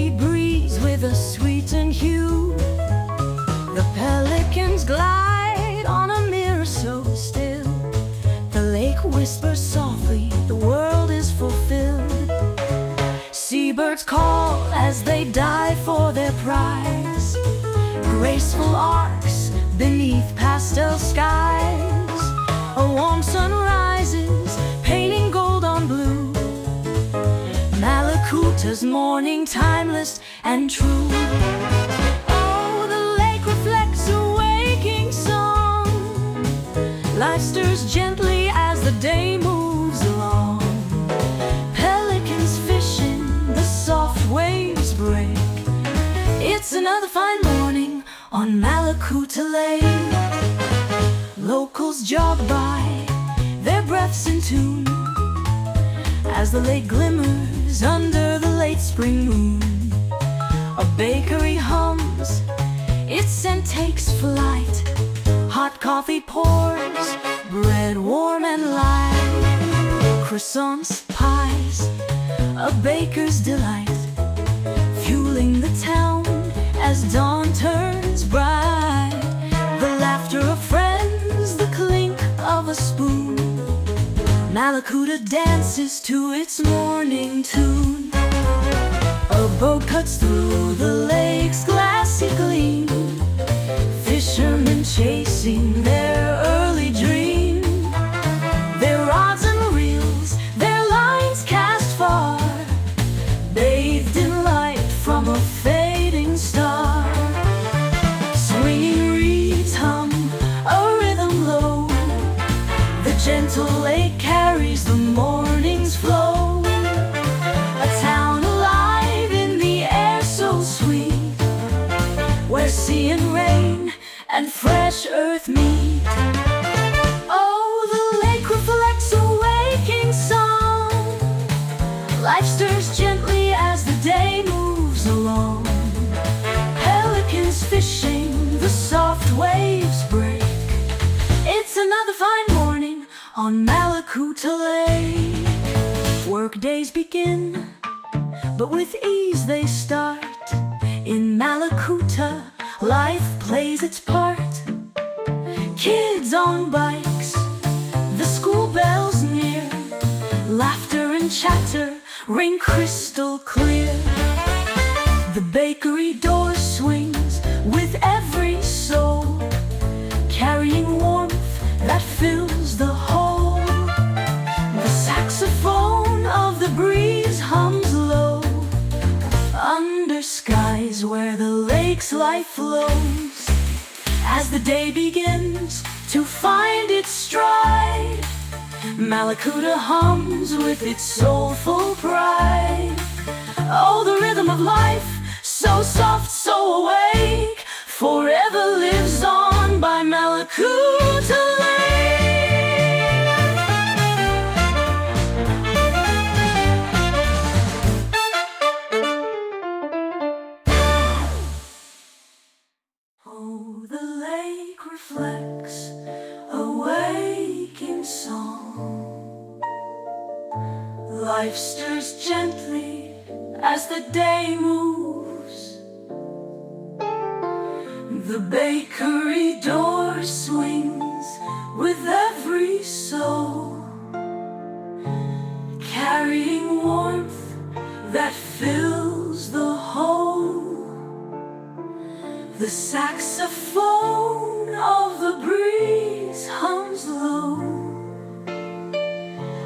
sea breeze with a sweetened hue. The pelicans glide on a mirror so still. The lake whispers softly, the world is fulfilled. Seabirds call as they dive for their prize. Graceful arcs beneath pastel skies. A warm sun rises, painting gold on blue. Malacoota's morning, timeless and true. Oh, the lake reflects a waking song. Life stirs gently as the day moves along. Pelicans fishing, the soft waves break. It's another fine morning on Mallacoota Lake. Locals jog by, their breaths in tune, as the lake glimmers under the late spring moon. A bakery hums, its scent takes flight. Hot coffee pours, bread warm and light. Croissants, pies, a baker's delight, fueling the town as dawn turns bright. The laughter of friends, the clink of a spoon. Mallacoota dances to its morning tune. A boat cuts through the lake's glassy gleam. Fishermen chasing their early dream. Their rods and reels, their lines cast far, bathed in light from a fading star. Swinging reeds hum a rhythm low. The gentle lake carries the morning's flow. A town alive in the air so sweet, where sea and rain and fresh earth meet. Oh, the lake reflects a waking song. Life stirs gently as the day moves along. Pelicans fishing, the soft waves break. It's another fine morning on Mallacoota Lake. Work days begin, but with ease they start. In Mallacoota, life plays its part. Kids on bikes, the school bells near. Laughter and chatter ring crystal clear. The bakery door swings with every soul, carrying warmth that fills the whole. The saxophone of the breeze hums low, under skies where the lake's life flows. As the day begins to find its stride, Mallacoota hums with its soulful pride. Oh, the rhythm of life, so soft, so awake, forever lives on by Mallacoota Lake. Oh, the lake reflects a waking song. Life stirs gently as the day moves. The bakery door swings with every soul, carrying warmth that fills the whole. The saxophone of the breeze hums low,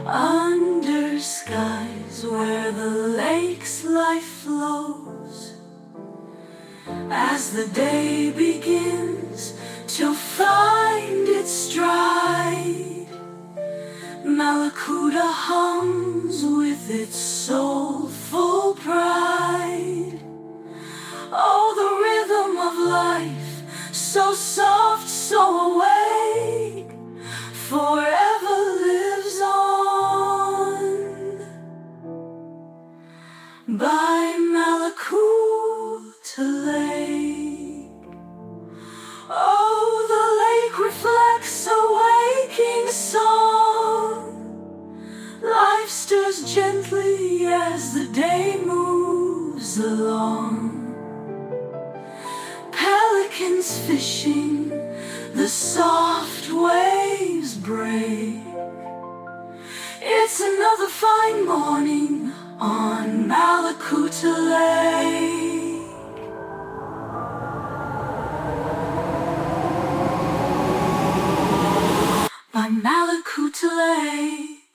under skies where the lake's life flows. As the day begins to find its stride, Mallacoota hums with its soulful pride. Oh, the rhythm of life, so soft, so awake, forever lives on by Mallacoota Lake. Oh, the lake reflects a waking song. Life stirs gently as the day moves comes along. Pelicans fishing, the soft waves break. It's another fine morning on Mallacoota Lake. By Mallacoota Lake.